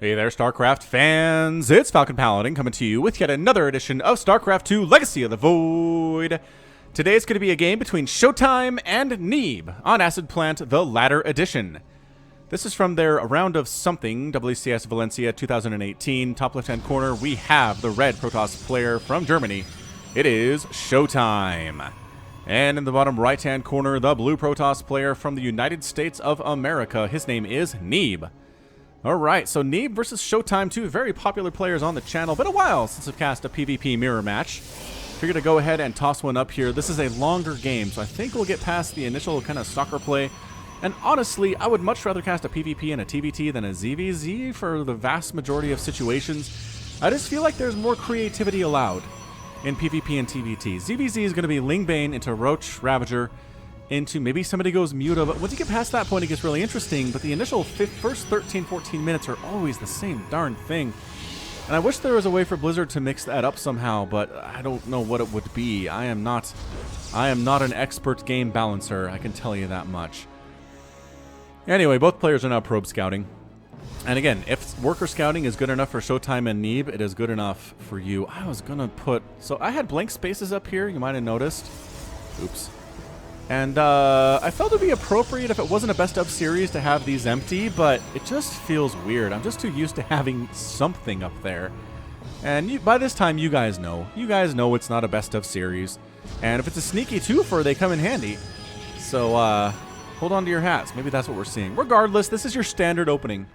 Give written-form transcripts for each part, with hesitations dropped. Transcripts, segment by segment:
Hey there, StarCraft fans! It's Falcon Paladin coming to you with yet another edition of StarCraft2 Legacy of the Void. Today it's going to be a game between ShoWTimE and Neeb on Acid Plant, the latter edition. This is from their round of something, WCS Valencia 2018. Top left-hand corner, we have the red Protoss player from Germany. It is ShoWTimE. And in the bottom right-hand corner, the blue Protoss player from the United States of America. His name is Neeb. Alright, so Neeb versus ShoWTimE, two very popular players on the channel. Been a while since I've cast a PvP mirror match. Figured to go ahead and toss one up here. This is a longer game, so I think we'll get past the initial kind of stalker play. And honestly, I would much rather cast a PvP and a TvT than a ZVZ for the vast majority of situations. I just feel like there's more creativity allowed in PvP and TvT. ZVZ is going to be Lingbane into Roach Ravager, into maybe somebody goes Muta, but once you get past that point it gets really interesting. But the initial first 13-14 minutes are always the same darn thing, and I wish there was a way for Blizzard to mix that up somehow, but I don't know what it would be. I am not an expert game balancer, I can tell you that much. Anyway, both players are now probe scouting, and again, if worker scouting is good enough for ShoWTimE and Neeb, it is good enough for you. I was gonna put, so I had blank spaces up here, you might have noticed. Oops. And I felt it would be appropriate if it wasn't a best of series to have these empty, but it just feels weird. I'm just too used to having something up there. And by this time, you guys know. You guys know it's not a best of series. And if it's a sneaky twofer, they come in handy. So hold on to your hats. Maybe that's what we're seeing. Regardless, this is your standard opening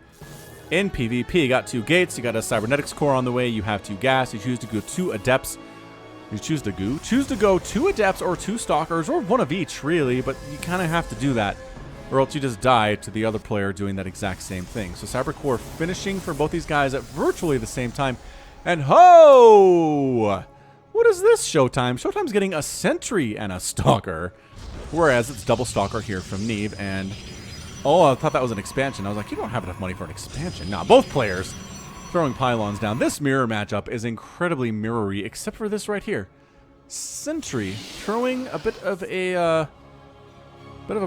in PvP. You got 2 gates. You got a cybernetics core on the way. You have 2 gas. You choose to go 2 adepts. You choose to go 2 adepts or 2 stalkers, or one of each, really, but you kind of have to do that, or else you just die to the other player doing that exact same thing. So Cyber Core finishing for both these guys at virtually the same time. And ho! What is this, ShoWTimE? ShoWTimE's getting a sentry and a stalker, whereas it's double stalker here from Neeb. And oh, I thought that was an expansion. I was like, you don't have enough money for an expansion. Nah, both players throwing pylons down. This mirror matchup is incredibly mirrory, except for this right here. Sentry throwing a bit of a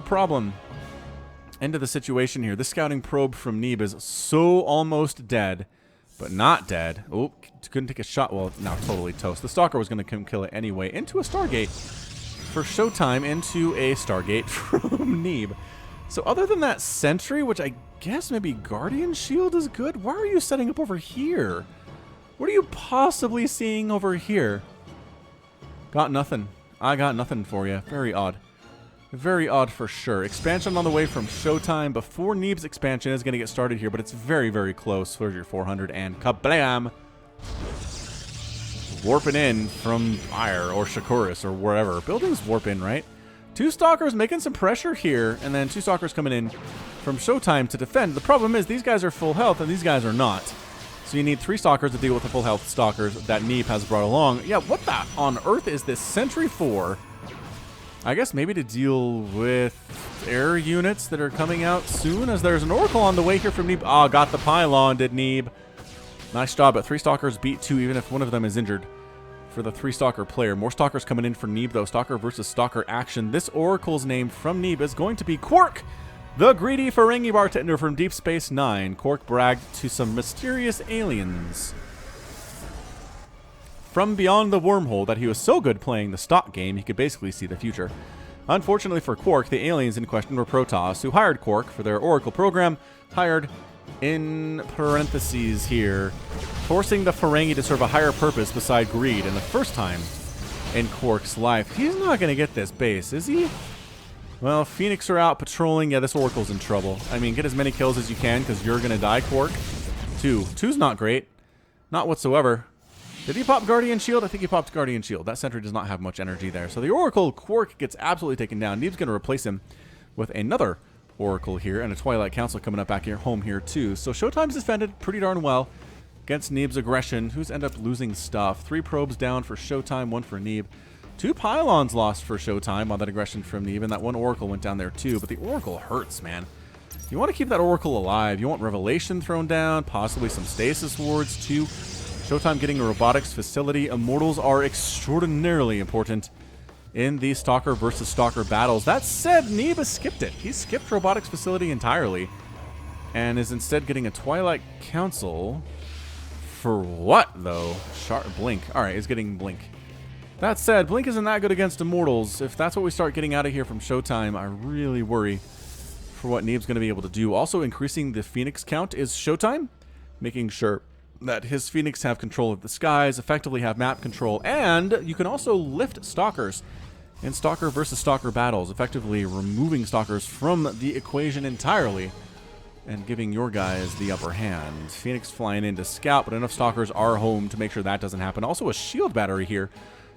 problem into the situation here. This scouting probe from Neeb is so almost dead, but not dead. Oh, couldn't take a shot. Well, now totally toast. The stalker was going to come kill it anyway. Into a Stargate for ShoWTimE, into a Stargate from Neeb. So other than that sentry, which I guess maybe Guardian Shield is good, why are you setting up over here? What are you possibly seeing over here? Got nothing. I got nothing for you. Very odd. Very odd for sure. Expansion on the way from ShoWTimE before Neeb's expansion is going to get started here, but it's very, very close. There's your 400 and kablam! Warping in from Ire or Shakuris or wherever. Buildings warp in, right? 2 stalkers making some pressure here, and then 2 stalkers coming in from ShoWTimE to defend. The problem is these guys are full health and these guys are not. So you need 3 stalkers to deal with the full health stalkers that Neeb has brought along. Yeah, what the on earth is this sentry for? I guess maybe to deal with air units that are coming out soon, as there's an oracle on the way here from Neeb. Ah, got the pylon, did Neeb. Nice job, but 3 stalkers beat 2 even if one of them is injured. For the 3 stalker player. More stalkers coming in for Neeb though. Stalker versus stalker action. This oracle's name from Neeb is going to be Quark, the greedy Ferengi bartender from Deep Space Nine. Quark bragged to some mysterious aliens from beyond the wormhole that he was so good playing the stock game he could basically see the future. Unfortunately for Quark, the aliens in question were Protoss, who hired Quark for their oracle program, hired in parentheses here, forcing the Ferengi to serve a higher purpose beside greed. And the first time in Quark's life, he's not going to get this base, is he? Well, Phoenix are out patrolling. Yeah, this oracle's in trouble. I mean, get as many kills as you can, because you're going to die, Quark. 2. 2's not great. Not whatsoever. Did he pop Guardian Shield? I think he popped Guardian Shield. That sentry does not have much energy there. So the oracle, Quark, gets absolutely taken down. Neeb's going to replace him with another oracle here, and a Twilight Council coming up back here, home here too. So ShoWTimE's defended pretty darn well against Neeb's aggression, who's ended up losing stuff. 3 probes down for ShoWTimE, 1 for Neeb. 2 pylons lost for ShoWTimE on that aggression from Neeb, and that 1 oracle went down there too. But the oracle hurts, man. You want to keep that oracle alive. You want Revelation thrown down, possibly some stasis wards too. ShoWTimE getting a robotics facility. Immortals are extraordinarily important in these Stalker versus Stalker battles. That said, Neeb has skipped it. He skipped robotics facility entirely. And is instead getting a Twilight Council. For what, though? Blink. Alright, he's getting Blink. That said, Blink isn't that good against Immortals. If that's what we start getting out of here from ShoWTimE, I really worry for what Neeb's going to be able to do. Also, increasing the Phoenix count is ShoWTimE, making sure that his Phoenix have control of the skies, effectively have map control, and you can also lift Stalkers in Stalker versus Stalker battles, effectively removing Stalkers from the equation entirely and giving your guys the upper hand. Phoenix flying in to scout, but enough Stalkers are home to make sure that doesn't happen. Also a shield battery here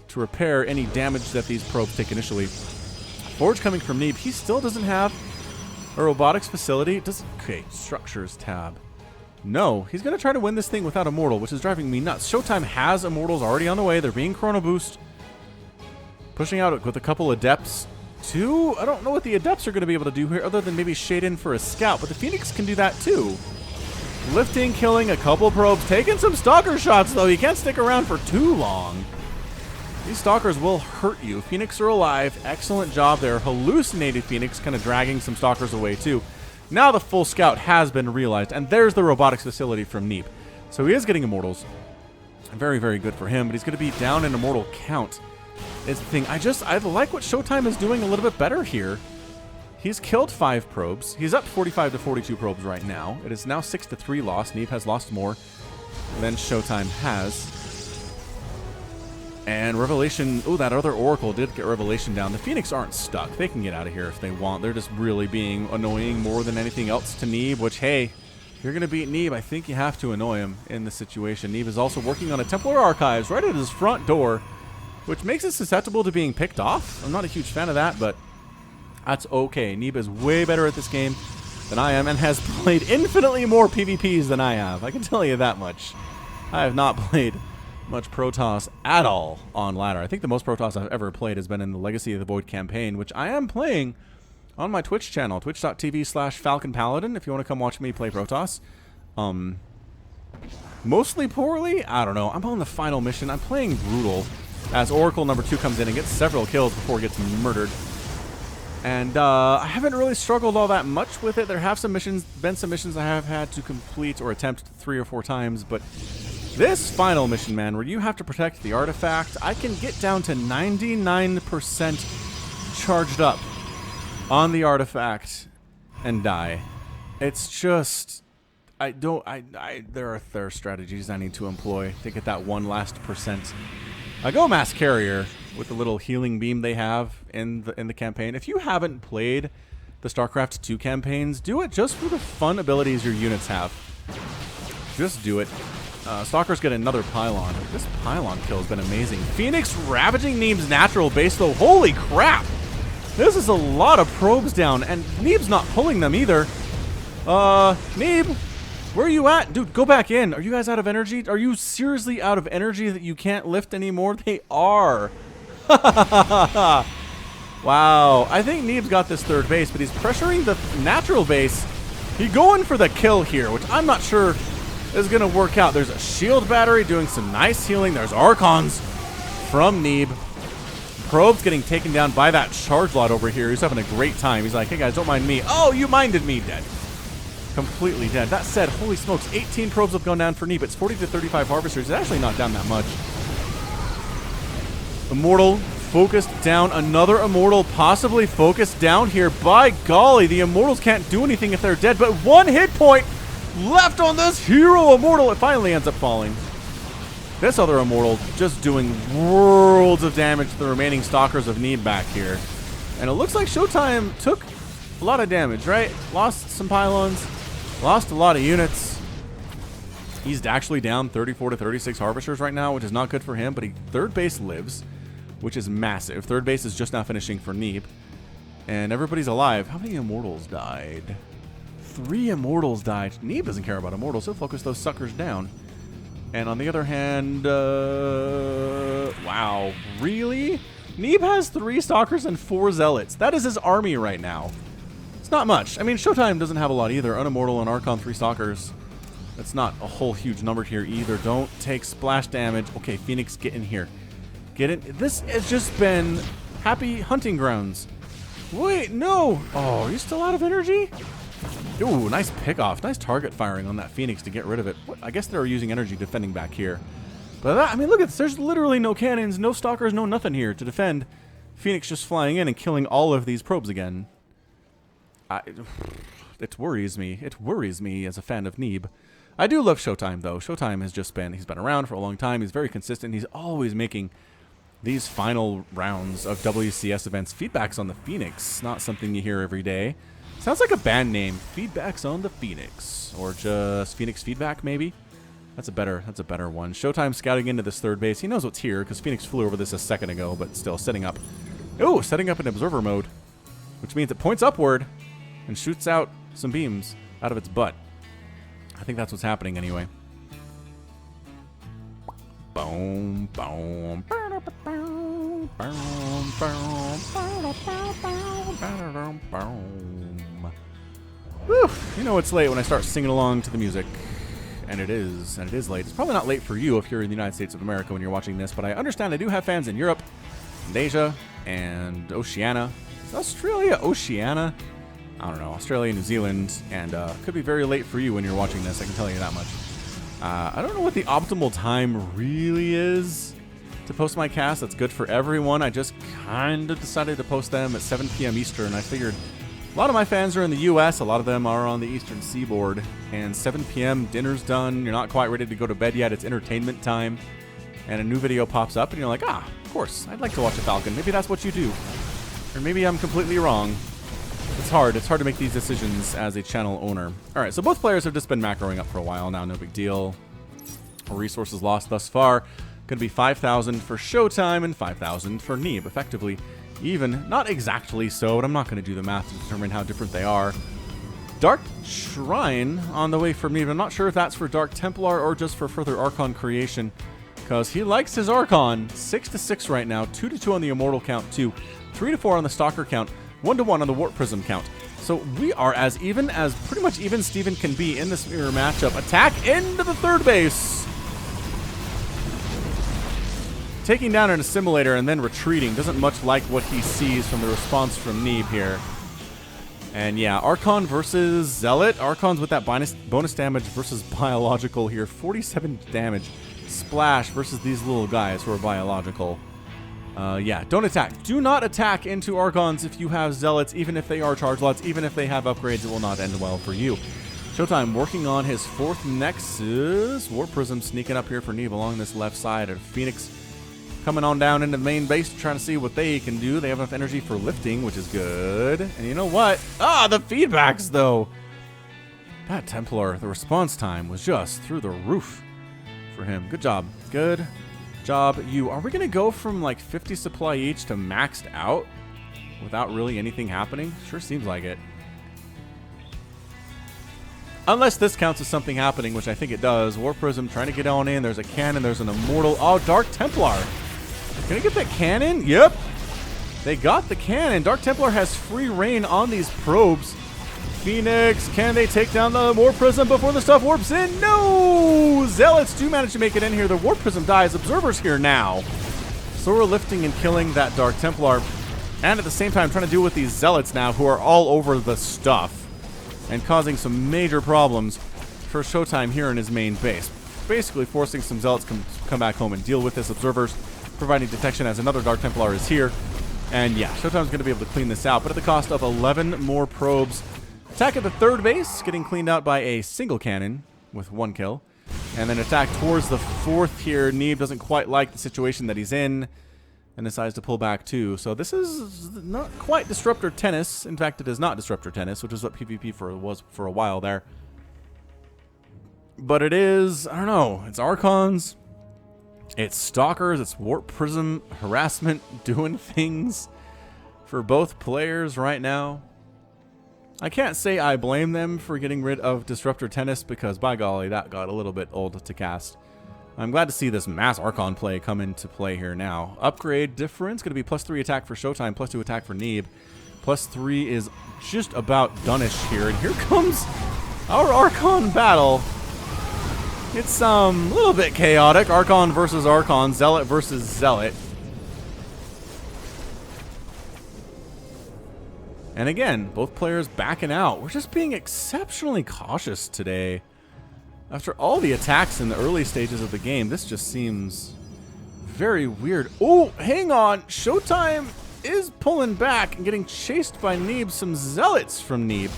to repair any damage that these probes take initially. Forge coming from Neeb. He still doesn't have a robotics facility. Okay, structures tab. No, he's going to try to win this thing without Immortal, which is driving me nuts. ShoWTimE has Immortals already on the way. They're being Chrono Boost. Pushing out with a couple Adepts. I don't know what the Adepts are going to be able to do here other than maybe shade in for a scout, but the Phoenix can do that too. Lifting, killing a couple probes, taking some Stalker shots though. You can't stick around for too long. These Stalkers will hurt you. Phoenix are alive. Excellent job there. Hallucinated Phoenix kind of dragging some Stalkers away too. Now the full scout has been realized, and there's the robotics facility from Neeb. So he is getting Immortals. Very, very good for him, but he's going to be down in Immortal count. Is the thing. I like what ShoWTimE is doing a little bit better here. He's killed 5 probes. He's up 45 to 42 probes right now. It is now 6-3 loss. Neeb has lost more than ShoWTimE has. And Revelation, oh, that other Oracle did get Revelation down. The Phoenix aren't stuck. They can get out of here if they want. They're just really being annoying more than anything else to Neeb, which, hey, if you're going to beat Neeb, I think you have to annoy him in this situation. Neeb is also working on a Templar Archives right at his front door, which makes it susceptible to being picked off. I'm not a huge fan of that, but that's okay. Neeb is way better at this game than I am and has played infinitely more PvPs than I have. I can tell you that much. I have not played much Protoss at all on ladder. I think the most Protoss I've ever played has been in the Legacy of the Void campaign, which I am playing on my Twitch channel, twitch.tv/FalconPaladin, if you want to come watch me play Protoss. Mostly poorly? I don't know. I'm on the final mission. I'm playing brutal as Oracle number 2 comes in and gets several kills before it gets murdered. And I haven't really struggled all that much with it. There have been some missions I have had to complete or attempt 3 or 4 times, but this final mission, man, where you have to protect the artifact, I can get down to 99% charged up on the artifact and die. It's just, there are strategies I need to employ to get that one last percent. I go Mass Carrier with the little healing beam they have in the campaign. If you haven't played the StarCraft 2 campaigns, do it just for the fun abilities your units have. Just do it. Stalkers get another pylon. This pylon kill has been amazing. Phoenix ravaging Neeb's natural base, though. Holy crap! This is a lot of probes down, and Neeb's not pulling them either. Neeb, where are you at? Dude, go back in. Are you guys out of energy? Are you seriously out of energy that you can't lift anymore? They are. Wow. I think Neeb's got this third base, but he's pressuring the natural base. He's going for the kill here, which I'm not sure is going to work out. There's a shield battery doing some nice healing. There's Archons from Neeb. Probes getting taken down by that charge lot over here. He's having a great time. He's like, hey guys, don't mind me. Oh, you minded me. Dead. Completely dead. That said, holy smokes, 18 probes have gone down for Neeb. It's 40 to 35 harvesters. It's actually not down that much. Immortal focused down. Another Immortal possibly focused down here. By golly, the Immortals can't do anything if they're dead, but 1 hit point left on this hero Immortal. It finally ends up falling. This other Immortal just doing worlds of damage to the remaining Stalkers of Neeb back here. And it looks like ShoWTimE took a lot of damage, right? Lost some pylons, lost a lot of units. He's actually down 34 to 36 harvesters right now, which is not good for him, but third base lives, which is massive. Third base is just now finishing for Neeb. And everybody's alive. How many Immortals died? 3 Immortals died. Neeb doesn't care about Immortals. He'll focus those suckers down. And on the other hand, wow, really? Neeb has 3 Stalkers and 4 Zealots. That is his army right now. It's not much. I mean, ShoWTimE doesn't have a lot either. Unimmortal and Archon 3 Stalkers. That's not a whole huge number here either. Don't take splash damage. Okay, Phoenix, get in here. Get in. This has just been happy hunting grounds. Wait, no. Oh, are you still out of energy? Ooh, nice pick-off. Nice target firing on that Phoenix to get rid of it. What? I guess they were using energy defending back here. But that, I mean, look at this. There's literally no cannons, no stalkers, no nothing here to defend. Phoenix just flying in and killing all of these probes again. It worries me. It worries me as a fan of Neeb. I do love ShoWTimE, though. ShoWTimE has just been, he's been around for a long time. He's very consistent. He's always making these final rounds of WCS events. Feedbacks on the Phoenix. Not something you hear every day. Sounds like a band name. Feedbacks on the Phoenix. Or just Phoenix Feedback, maybe? That's a better one. ShoWTimE scouting into this third base. He knows what's here, because Phoenix flew over this a second ago, but still setting up. Oh, setting up in observer mode. Which means it points upward and shoots out some beams out of its butt. I think that's what's happening anyway. Boom, boom. Whew. You know it's late when I start singing along to the music. And it is late. It's probably not late for you if you're in the United States of America when you're watching this, but I understand I do have fans in Europe, and Asia, and Oceania. Is Australia Oceania? I don't know. Australia, New Zealand, and could be very late for you when you're watching this, I can tell you that much. I don't know what the optimal time really is to post my cast that's good for everyone. I just kind of decided to post them at 7 p.m. Eastern. I figured a lot of my fans are in the U.S., a lot of them are on the Eastern Seaboard, and 7 p.m., dinner's done, you're not quite ready to go to bed yet, it's entertainment time, and a new video pops up, and you're like, ah, of course, I'd like to watch a Falcon. Maybe that's what you do. Or maybe I'm completely wrong. It's hard to make these decisions as a channel owner. Alright, so both players have just been macroing up for a while now, no big deal. Resources lost thus far. Gonna be 5,000 for ShoWTimE and 5,000 for Neeb, effectively even. Not exactly so, but I'm not going to do the math to determine how different they are. Dark Shrine on the way for Neeb. I'm not sure if that's for Dark Templar or just for further Archon creation, because he likes his Archon. 6-6 right now, 2-2 on the Immortal count, 2, 3-4 on the Stalker count, 1-1 on the Warp Prism count. So we are as even as pretty much even Steven can be in this mirror matchup. Attack into the third base. Taking down an assimilator and then retreating. Doesn't much like what he sees from the response from Neeb here. And yeah, Archon versus Zealot. Archon's with that bonus damage versus biological here. 47 damage. Splash versus these little guys who are biological. Yeah, don't attack. Do not attack into Archons if you have Zealots, even if they are charge lots, even if they have upgrades, it will not end well for you. ShoWTimE working on his fourth Nexus. Warp Prism sneaking up here for Neeb along this left side. And Phoenix coming on down into the main base, trying to see what they can do. They have enough energy for lifting, which is good. And you know what? Ah, the feedbacks, though. That Templar, the response time was just through the roof for him. Good job. Good job, you. Are we going to go from like 50 supply each to maxed out without really anything happening? Sure seems like it. Unless this counts as something happening, which I think it does. Warp Prism trying to get on in. There's a cannon. There's an Immortal. Oh, Dark Templar. Can I get that cannon? Yep. They got the cannon. Dark Templar has free reign on these probes. Phoenix, can they take down the Warp Prism before the stuff warps in? No! Zealots do manage to make it in here. The Warp Prism dies. Observer's here now. So we're lifting and killing that Dark Templar. And at the same time, trying to deal with these Zealots now who are all over the stuff. And causing some major problems for ShoWTimE here in his main base. Basically forcing some Zealots to come back home and deal with this. Observers providing detection as another Dark Templar is here. And yeah, ShoWTimE's going to be able to clean this out, but at the cost of 11 more probes. Attack at the third base, getting cleaned out by a single cannon with 1 kill. And then attack towards the fourth here. Neeb doesn't quite like the situation that he's in and decides to pull back too. So this is not quite Disruptor Tennis. In fact, it is not Disruptor Tennis, which is what PvP was for a while there. But it is, I don't know, it's Archons, it's Stalkers, it's Warp Prism harassment doing things for both players right now. I can't say I blame them for getting rid of Disruptor Tennis because, by golly, that got a little bit old to cast. I'm glad to see this mass Archon play come into play here now. Upgrade difference, going to be +3 attack for ShoWTimE, +2 attack for Neeb. +3 is just about done-ish here. And here comes our Archon battle. It's a little bit chaotic. Archon versus Archon, Zealot versus Zealot. And again, both players backing out. We're just being exceptionally cautious today. After all the attacks in the early stages of the game, this just seems very weird. Oh, hang on. ShoWTimE is pulling back and getting chased by Neeb. Some zealots from Neeb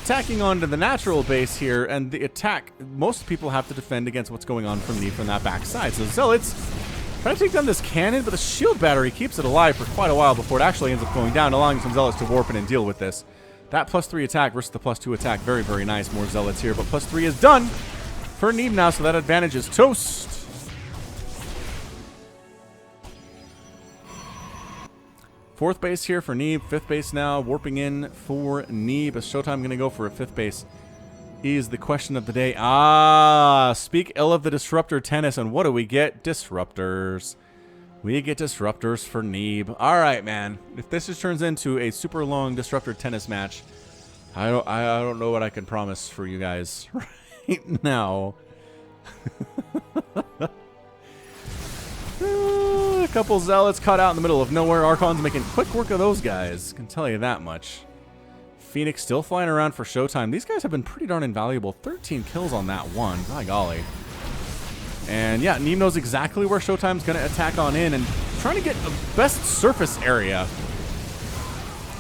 attacking onto the natural base here, and the attack, most people have to defend against what's going on from Neeb from that backside. So zealots trying to take down this cannon, but the shield battery keeps it alive for quite a while before it actually ends up going down, allowing some zealots to warp in and deal with this. That +3 attack versus the +2 attack, very, very nice. More zealots here, but +3 is done for Neeb now, so that advantage is toast. Fourth base here for Neeb. Fifth base now, warping in for Neeb. Is ShoWTimE going to go for a fifth base? Is the question of the day. Ah, speak ill of the disruptor tennis, and what do we get? Disruptors. We get disruptors for Neeb. All right, man. If this just turns into a super long disruptor tennis match, I don't know what I can promise for you guys right now. A couple zealots caught out in the middle of nowhere. Archon's making quick work of those guys. Can tell you that much. Phoenix still flying around for ShoWTimE. These guys have been pretty darn invaluable. 13 kills on that one. By golly. And yeah, Neeb knows exactly where ShoWTimE's going to attack on in and trying to get the best surface area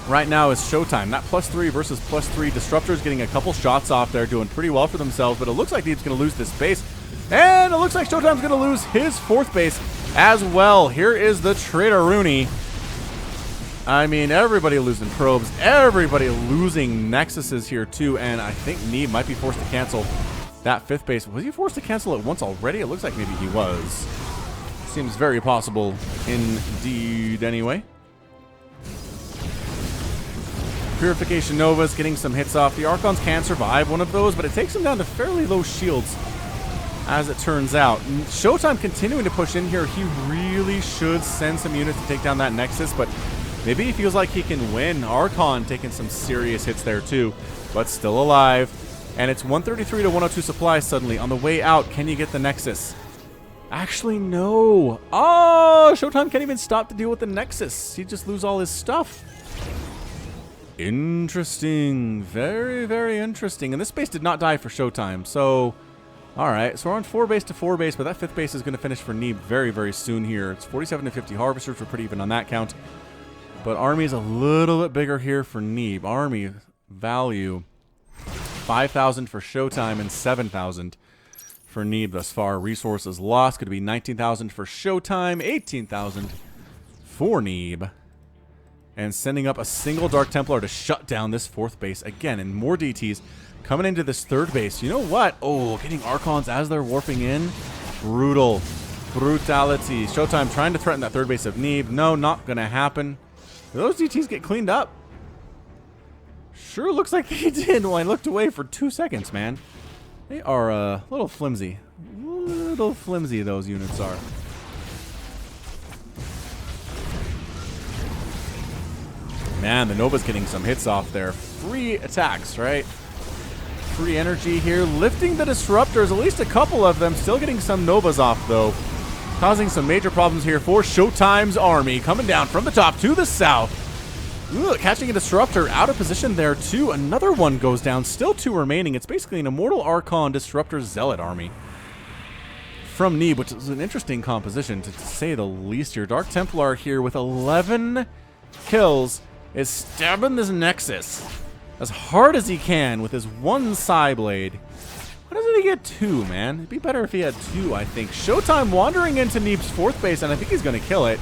right now is ShoWTimE. That +3 versus +3. Disruptor's getting a couple shots off there, doing pretty well for themselves, but it looks like Neeb's going to lose this base. And it looks like ShoWTimE's going to lose his fourth base as well. Here is the Trader Rooney. I mean, everybody losing probes, everybody losing nexuses here too, and I think Neeb might be forced to cancel that fifth base. Was he forced to cancel it once already? It looks like maybe he was. Seems very possible indeed anyway. Purification Nova's getting some hits off. The Archons can survive one of those, but it takes them down to fairly low shields, as it turns out. ShoWTimE continuing to push in here. He really should send some units to take down that Nexus, but maybe he feels like he can win. Archon taking some serious hits there too, but still alive. And it's 133 to 102 supply suddenly. On the way out, can you get the Nexus? Actually, no. Oh, ShoWTimE can't even stop to deal with the Nexus. He'd just lose all his stuff. Interesting. Very, very interesting. And this base did not die for ShoWTimE, so... Alright, so we're on 4 base to 4 base, but that 5th base is going to finish for Neeb very, very soon here. It's 47 to 50 Harvesters. We're pretty even on that count. But Army is a little bit bigger here for Neeb. Army value 5,000 for ShoWTimE and 7,000 for Neeb thus far. Resources lost. Going to be 19,000 for ShoWTimE, 18,000 for Neeb. And sending up a single Dark Templar to shut down this 4th base again. And more DTs coming into this 3rd base. You know what? Oh, getting Archons as they're warping in. Brutal. Brutality. ShoWTimE trying to threaten that 3rd base of Neeb. No, not going to happen. Did those DTs get cleaned up? Sure looks like they did when I looked away for 2 seconds, man. They are a little flimsy. Little flimsy, those units are. Man, the Nova's getting some hits off there. Free attacks, right? Free energy here. Lifting the Disruptors. At least a couple of them. Still getting some Novas off, though. Causing some major problems here for ShoWTimE's army. Coming down from the top to the south. Ooh, catching a Disruptor out of position there, too. Another one goes down. Still 2 remaining. It's basically an Immortal Archon Disruptor Zealot army from Neeb, which is an interesting composition, to say the least here. Dark Templar here with 11 kills is stabbing this Nexus as hard as he can with his 1 Psyblade. Why doesn't he get 2, man? It'd be better if he had 2, I think. ShoWTimE wandering into Neeb's 4th base, and I think he's going to kill it.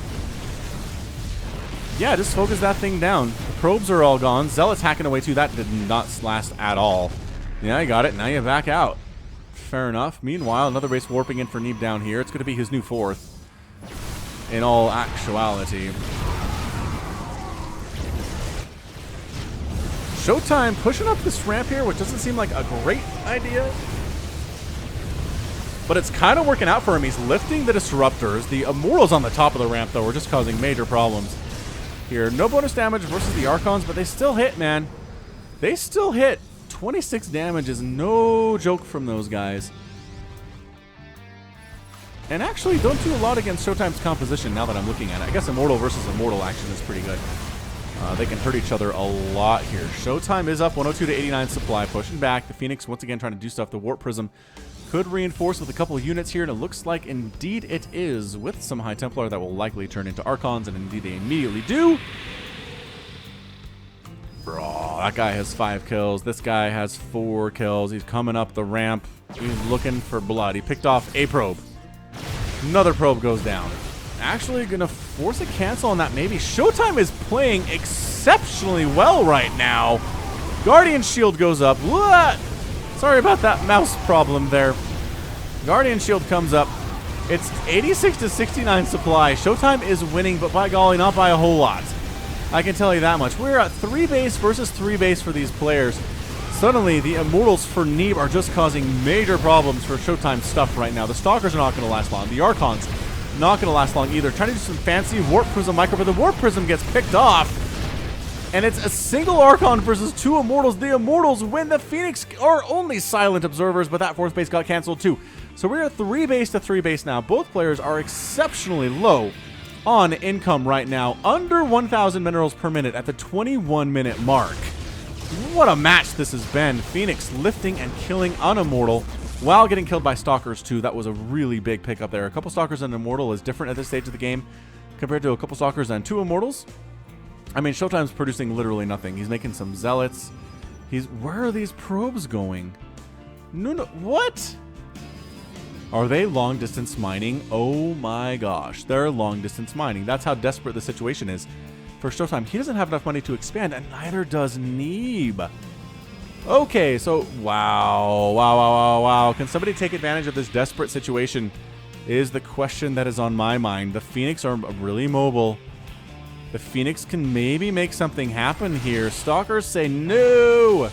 Yeah, just focus that thing down. The probes are all gone. Zealot's hacking away too. That did not last at all. Yeah, you got it. Now you back out. Fair enough. Meanwhile, another base warping in for Neeb down here. It's going to be his new 4th. In all actuality. ShoWTimE pushing up this ramp here, which doesn't seem like a great idea. But it's kind of working out for him. He's lifting the Disruptors. The Immortals on the top of the ramp, though, are just causing major problems here. No bonus damage versus the Archons, but they still hit, man. They still hit. 26 damage is no joke from those guys. And actually don't do a lot against ShoWTimE's composition now that I'm looking at it. I guess Immortal versus Immortal action is pretty good. They can hurt each other a lot here. ShoWTimE is up 102 to 89 supply, pushing back. The Phoenix once again trying to do stuff. The Warp Prism could reinforce with a couple of units here, and it looks like indeed it is, with some High Templar that will likely turn into Archons, and indeed they immediately do. Bro, that guy has 5 kills. This guy has 4 kills. He's coming up the ramp. He's looking for blood. He picked off a probe. Another probe goes down. Actually gonna force a cancel on that maybe. ShoWTimE is playing exceptionally well right now. Guardian Shield goes up. What? Sorry about that mouse problem there. Guardian Shield comes up. It's 86 to 69 supply. ShoWTimE is winning, but by golly, not by a whole lot. I can tell you that much. We're at 3 base versus 3 base for these players. Suddenly, the Immortals for Neeb are just causing major problems for ShoWTimE stuff right now. The Stalkers are not going to last long. The Archons, not going to last long either. Trying to do some fancy Warp Prism micro, but the Warp Prism gets picked off. And it's a single Archon versus 2 Immortals. The Immortals win. The Phoenix are only silent observers, but that 4th base got canceled too. So we're at 3 base to 3 base now. Both players are exceptionally low on income right now. Under 1,000 minerals per minute at the 21-minute mark. What a match this has been. Phoenix lifting and killing an Immortal while getting killed by Stalkers too. That was a really big pickup there. A couple Stalkers and an Immortal is different at this stage of the game compared to a couple Stalkers and 2 Immortals. I mean, ShoWTimE's producing literally nothing. He's making some Zealots. Where are these probes going? No, what? Are they long distance mining? Oh my gosh, they're long distance mining. That's how desperate the situation is for ShoWTimE. He doesn't have enough money to expand, and neither does Neeb. Okay, so wow. Can somebody take advantage of this desperate situation is the question that is on my mind. The Phoenix are really mobile. The Phoenix can maybe make something happen here. Stalkers say, no!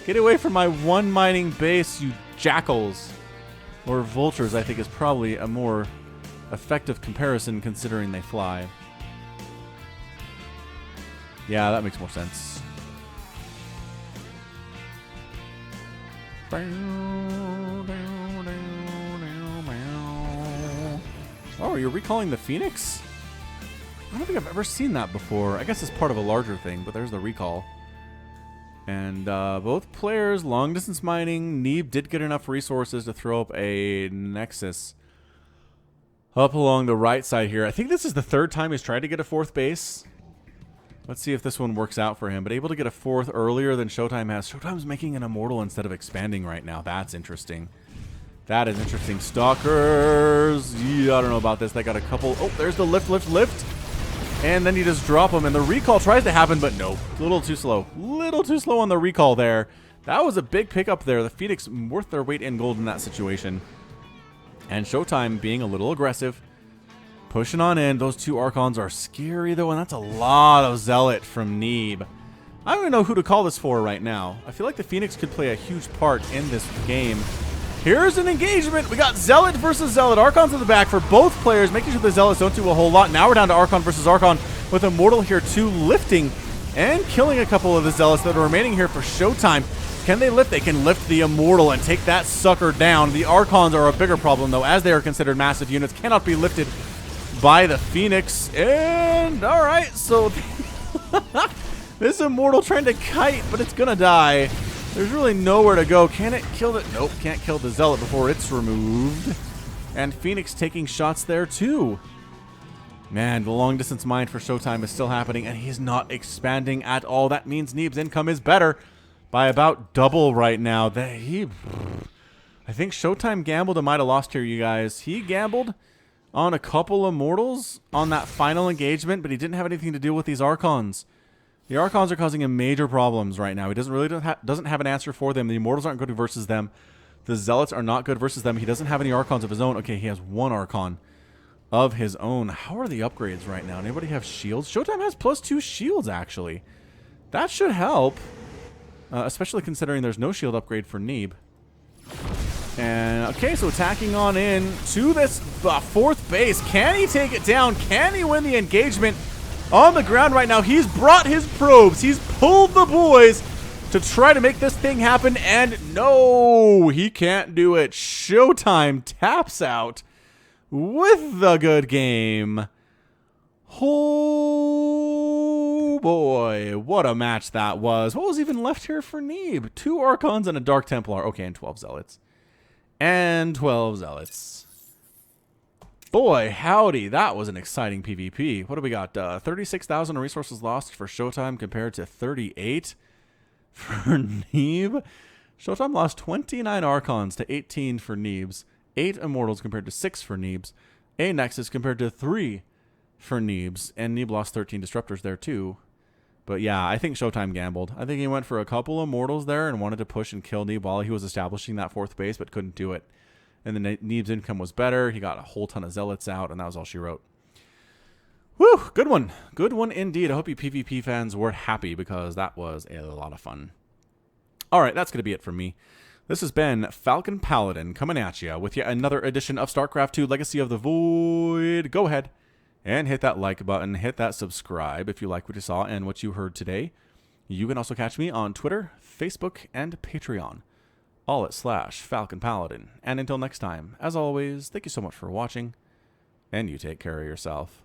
Get away from my 1 mining base, you jackals. Or vultures, I think, is probably a more effective comparison considering they fly. Yeah, that makes more sense. Oh, you're recalling the Phoenix? I don't think I've ever seen that before. I guess it's part of a larger thing, but there's the recall. And both players, long distance mining. Neeb did get enough resources to throw up a Nexus up along the right side here. I think this is the 3rd time he's tried to get a 4th base. Let's see if this one works out for him. But able to get a 4th earlier than ShoWTimE has. ShoWTimE's making an Immortal instead of expanding right now. That's interesting. That is interesting. Stalkers. Yeah, I don't know about this. They got a couple. Oh, there's the lift. And then you just drop them, and the recall tries to happen, but no. A little too slow. Little too slow on the recall there. That was a big pickup there. The Phoenix worth their weight in gold in that situation. And ShoWTimE being a little aggressive. Pushing on in. Those 2 Archons are scary, though, and that's a lot of Zealot from Neeb. I don't even know who to call this for right now. I feel like the Phoenix could play a huge part in this game. Here's an engagement. We got Zealot versus Zealot. Archons in the back for both players, making sure the Zealots don't do a whole lot. Now we're down to Archon versus Archon with Immortal here too, lifting and killing a couple of the Zealots that are remaining here for ShoWTimE. Can they lift? They can lift the Immortal and take that sucker down. The Archons are a bigger problem, though, as they are considered massive units. Cannot be lifted by the Phoenix. And, all right, so this Immortal trying to kite, but it's going to die. There's really nowhere to go. Can it kill it? Nope, can't kill the Zealot before it's removed. And Phoenix taking shots there too. Man, the long distance mine for ShoWTimE is still happening, and he's not expanding at all. That means Neeb's income is better by about double right now. I think ShoWTimE gambled and might have lost here, you guys. He gambled on a couple Immortals on that final engagement, but he didn't have anything to do with these Archons. The Archons are causing him major problems right now. He doesn't have an answer for them. The Immortals aren't good versus them. The Zealots are not good versus them. He doesn't have any Archons of his own. Okay, he has 1 Archon of his own. How are the upgrades right now? Anybody have shields? ShoWTimE has +2 shields, actually. That should help, especially considering there's no shield upgrade for Neeb. And, okay, so attacking on in to this 4th base. Can he take it down? Can he win the engagement? On the ground right now, he's brought his probes. He's pulled the boys to try to make this thing happen, and no, he can't do it. ShoWTimE taps out with the good game. Oh Woo boy, what a match that was. What was even left here for Neeb? 2 Archons and a Dark Templar. Okay, and 12 Zealots. And 12 Zealots. Boy, howdy, that was an exciting PvP. What do we got? 36,000 resources lost for ShoWTimE compared to 38 for Neeb. ShoWTimE lost 29 Archons to 18 for Neebs, 8 Immortals compared to 6 for Neebs, a Nexus compared to 3 for Neebs, and Neeb lost 13 Disruptors there too. But yeah, I think ShoWTimE gambled. I think he went for a couple Immortals there and wanted to push and kill Neeb while he was establishing that 4th base, but couldn't do it. And then Neeb's income was better. He got a whole ton of Zealots out, and that was all she wrote. Whew, good one. Good one indeed. I hope you PvP fans were happy because that was a lot of fun. All right, that's going to be it from me. This has been Falcon Paladin coming at you with yet another edition of StarCraft2 Legacy of the Void. Go ahead and hit that like button. Hit that subscribe if you like what you saw and what you heard today. You can also catch me on Twitter, Facebook, and Patreon. All at /Falcon Paladin. And until next time, as always, thank you so much for watching, and you take care of yourself.